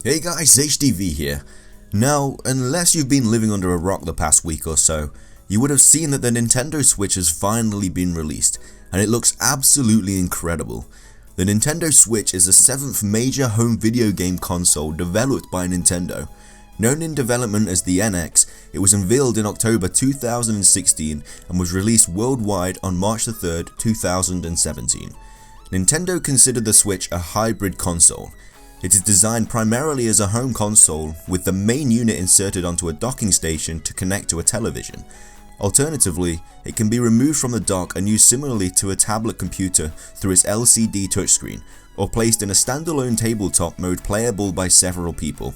Hey guys, HDV here. Now, unless you've been living under a rock the past week or so, you would have seen that the Nintendo Switch has finally been released, and it looks absolutely incredible. The Nintendo Switch is the 7th major home video game console developed by Nintendo. Known in development as the NX, it was unveiled in October 2016 and was released worldwide on March 3rd, 2017. Nintendo considered the Switch a hybrid console. It is designed primarily as a home console, with the main unit inserted onto a docking station to connect to a television. Alternatively, it can be removed from the dock and used similarly to a tablet computer through its LCD touchscreen, or placed in a standalone tabletop mode playable by several people.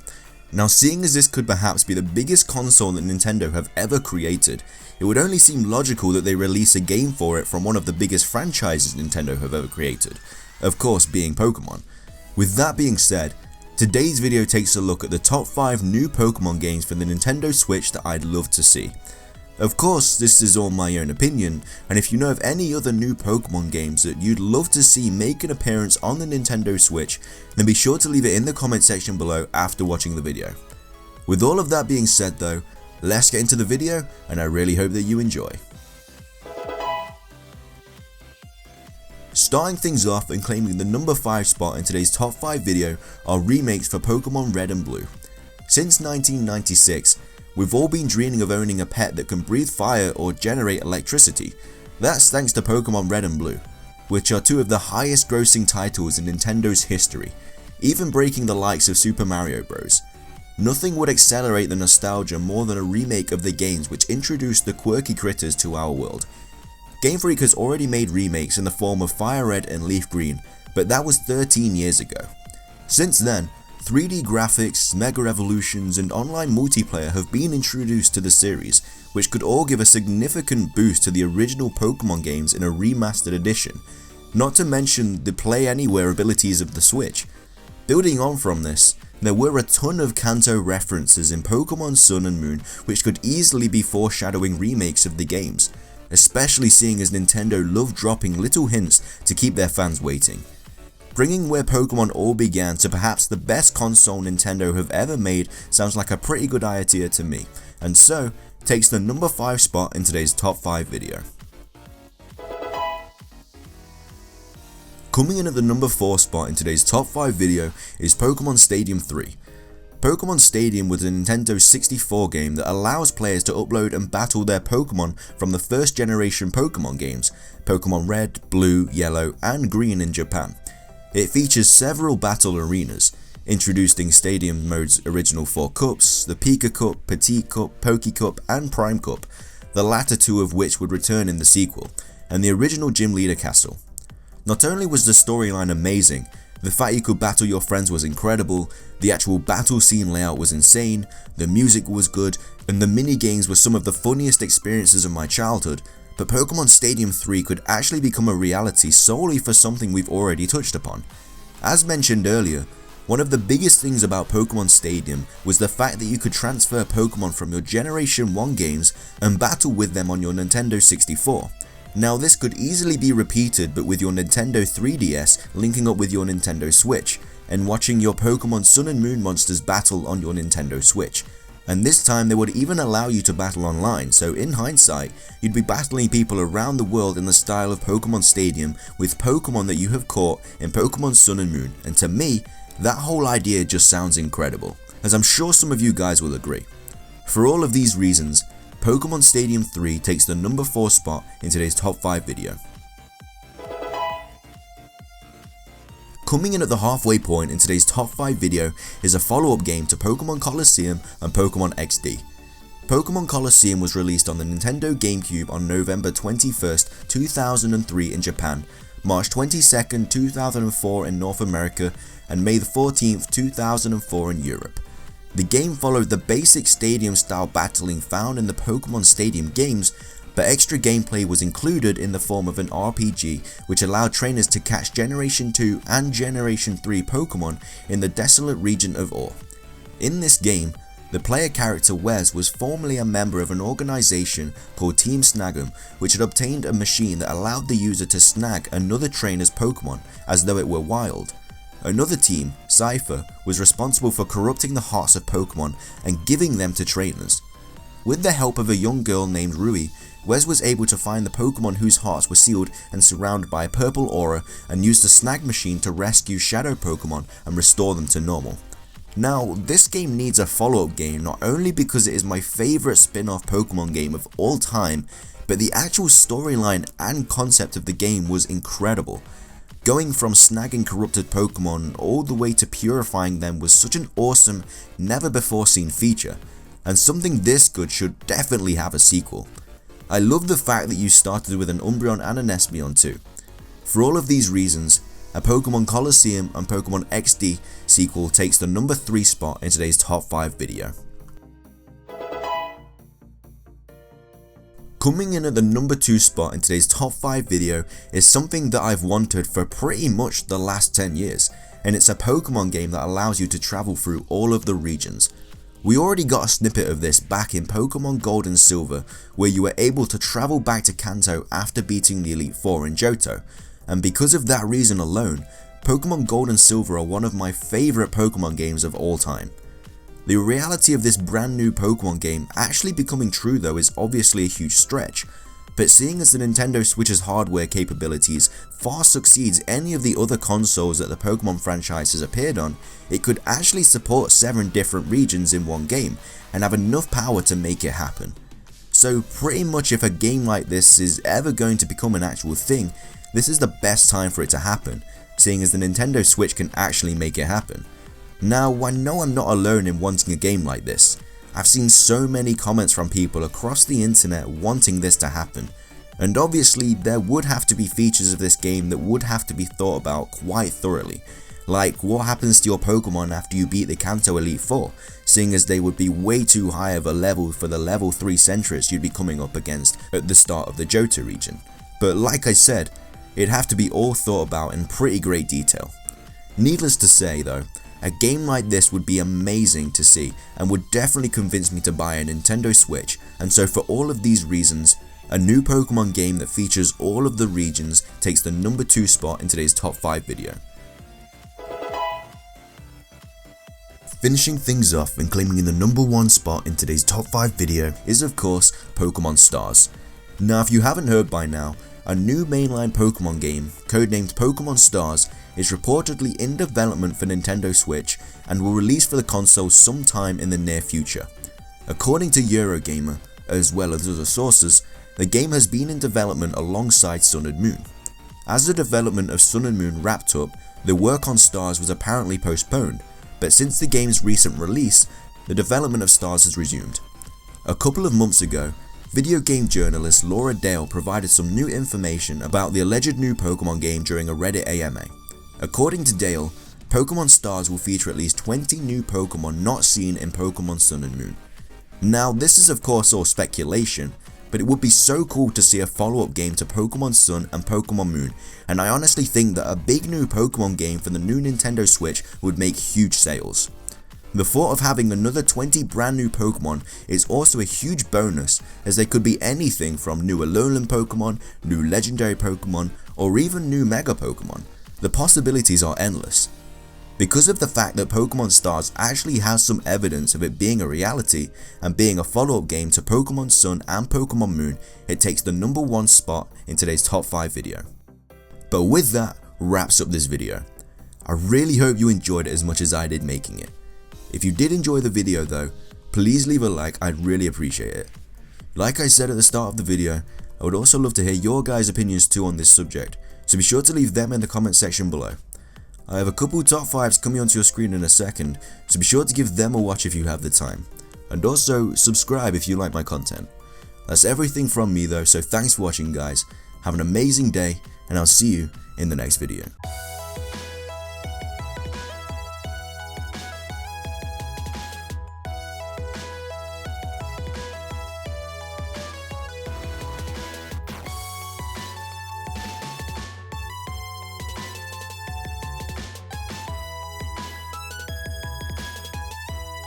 Now, seeing as this could perhaps be the biggest console that Nintendo have ever created, it would only seem logical that they release a game for it from one of the biggest franchises Nintendo have ever created, of course being Pokemon. With that being said, today's video takes a look at the top 5 new Pokemon games for the Nintendo Switch that I'd love to see. Of course, this is all my own opinion, and if you know of any other new Pokemon games that you'd love to see make an appearance on the Nintendo Switch, then be sure to leave it in the comment section below after watching the video. With all of that being said though, let's get into the video, and I really hope that you enjoy. Starting things off and claiming the number 5 spot in today's top 5 video are remakes for Pokemon Red and Blue. Since 1996, we've all been dreaming of owning a pet that can breathe fire or generate electricity. That's thanks to Pokemon Red and Blue, which are 2 of the highest grossing titles in Nintendo's history, even breaking the likes of Super Mario Bros. Nothing would accelerate the nostalgia more than a remake of the games which introduced the quirky critters to our world. Game Freak has already made remakes in the form of Fire Red and Leaf Green, but that was 13 years ago. Since then, 3D graphics, Mega Evolutions and online multiplayer have been introduced to the series, which could all give a significant boost to the original Pokemon games in a remastered edition, not to mention the Play Anywhere abilities of the Switch. Building on from this, there were a ton of Kanto references in Pokemon Sun and Moon which could easily be foreshadowing remakes of the games, especially seeing as Nintendo love dropping little hints to keep their fans waiting. Bringing where Pokemon all began to perhaps the best console Nintendo have ever made sounds like a pretty good idea to me, and so takes the number 5 spot in today's top 5 video. Coming in at the number 4 spot in today's top 5 video is Pokemon Stadium 3. Pokemon Stadium was a Nintendo 64 game that allows players to upload and battle their Pokemon from the first generation Pokemon games, Pokemon Red, Blue, Yellow and Green in Japan. It features several battle arenas, introducing Stadium mode's original 4 cups, the Pika Cup, Petite Cup, Poke Cup and Prime Cup, the latter 2 of which would return in the sequel, and the original Gym Leader Castle. Not only was the storyline amazing, the fact you could battle your friends was incredible, the actual battle scene layout was insane, the music was good, and the mini-games were some of the funniest experiences of my childhood, but Pokemon Stadium 3 could actually become a reality solely for something we've already touched upon. As mentioned earlier, one of the biggest things about Pokemon Stadium was the fact that you could transfer Pokemon from your Generation 1 games and battle with them on your Nintendo 64. Now this could easily be repeated but with your Nintendo 3DS linking up with your Nintendo Switch, and watching your Pokemon Sun and Moon monsters battle on your Nintendo Switch. And this time they would even allow you to battle online, so in hindsight, you'd be battling people around the world in the style of Pokemon Stadium with Pokemon that you have caught in Pokemon Sun and Moon, and to me, that whole idea just sounds incredible, as I'm sure some of you guys will agree. For all of these reasons, Pokemon Stadium 3 takes the number 4 spot in today's top 5 video. Coming in at the halfway point in today's top 5 video is a follow-up game to Pokemon Colosseum and Pokemon XD. Pokemon Colosseum was released on the Nintendo GameCube on November 21st, 2003 in Japan, March 22nd, 2004 in North America, and May 14th, 2004 in Europe. The game followed the basic stadium-style battling found in the Pokemon Stadium games, but extra gameplay was included in the form of an RPG which allowed trainers to catch Generation 2 and Generation 3 Pokemon in the desolate region of Ore. In this game, the player character Wes was formerly a member of an organization called Team Snag'em, which had obtained a machine that allowed the user to snag another trainer's Pokemon as though it were wild. another team, Cypher, was responsible for corrupting the hearts of Pokemon and giving them to trainers. With the help of a young girl named Rui, Wes was able to find the Pokemon whose hearts were sealed and surrounded by a purple aura and used the snag machine to rescue shadow Pokemon and restore them to normal. Now, this game needs a follow-up game not only because it is my favourite spin-off Pokemon game of all time, but the actual storyline and concept of the game was incredible. Going from snagging corrupted Pokemon all the way to purifying them was such an awesome, never before seen feature, and something this good should definitely have a sequel. I love the fact that you started with an Umbreon and an Espeon too. For all of these reasons, a Pokemon Colosseum and Pokemon XD sequel takes the number 3 spot in today's top 5 video. Coming in at the number 2 spot in today's top 5 video is something that I've wanted for pretty much the last 10 years, and it's a Pokemon game that allows you to travel through all of the regions. We already got a snippet of this back in Pokemon Gold and Silver, where you were able to travel back to Kanto after beating the Elite Four in Johto, and because of that reason alone, Pokemon Gold and Silver are one of my favourite Pokemon games of all time. The reality of this brand new Pokemon game actually becoming true though is obviously a huge stretch, but seeing as the Nintendo Switch's hardware capabilities far succeeds any of the other consoles that the Pokemon franchise has appeared on, it could actually support 7 different regions in one game and have enough power to make it happen. So pretty much if a game like this is ever going to become an actual thing, this is the best time for it to happen, seeing as the Nintendo Switch can actually make it happen. Now, I know I'm not alone in wanting a game like this. I've seen so many comments from people across the internet wanting this to happen, and obviously there would have to be features of this game that would have to be thought about quite thoroughly, like what happens to your Pokemon after you beat the Kanto Elite Four, seeing as they would be way too high of a level for the level 3 Sentries you'd be coming up against at the start of the Johto region. But like I said, it'd have to be all thought about in pretty great detail. Needless to say though, a game like this would be amazing to see and would definitely convince me to buy a Nintendo Switch, and so for all of these reasons, a new Pokemon game that features all of the regions takes the number 2 spot in today's top 5 video. Finishing things off and claiming the number 1 spot in today's top 5 video is of course Pokemon Stars. Now if you haven't heard by now, a new mainline Pokemon game, codenamed Pokemon Stars, is reportedly in development for Nintendo Switch and will release for the console sometime in the near future. According to Eurogamer, as well as other sources, the game has been in development alongside Sun and Moon. As the development of Sun and Moon wrapped up, the work on Stars was apparently postponed, but since the game's recent release, the development of Stars has resumed. A couple of months ago, video game journalist Laura Dale provided some new information about the alleged new Pokemon game during a Reddit AMA. According to Dale, Pokemon Stars will feature at least 20 new Pokemon not seen in Pokemon Sun and Moon. Now this is of course all speculation, but it would be so cool to see a follow-up game to Pokemon Sun and Pokemon Moon, and I honestly think that a big new Pokemon game for the new Nintendo Switch would make huge sales. The thought of having another 20 brand new Pokemon is also a huge bonus, as they could be anything from new Alolan Pokemon, new legendary Pokemon, or even new Mega Pokemon. The possibilities are endless. Because of the fact that Pokemon Stars actually has some evidence of it being a reality and being a follow-up game to Pokemon Sun and Pokemon Moon, it takes the number 1 spot in today's top 5 video. But with that, wraps up this video. I really hope you enjoyed it as much as I did making it. If you did enjoy the video though, please leave a like, I'd really appreciate it. Like I said at the start of the video, I would also love to hear your guys' opinions too on this subject, so be sure to leave them in the comment section below. I have a couple top 5s coming onto your screen in a second, so be sure to give them a watch if you have the time. And also, subscribe if you like my content. That's everything from me though, so thanks for watching guys, have an amazing day, and I'll see you in the next video.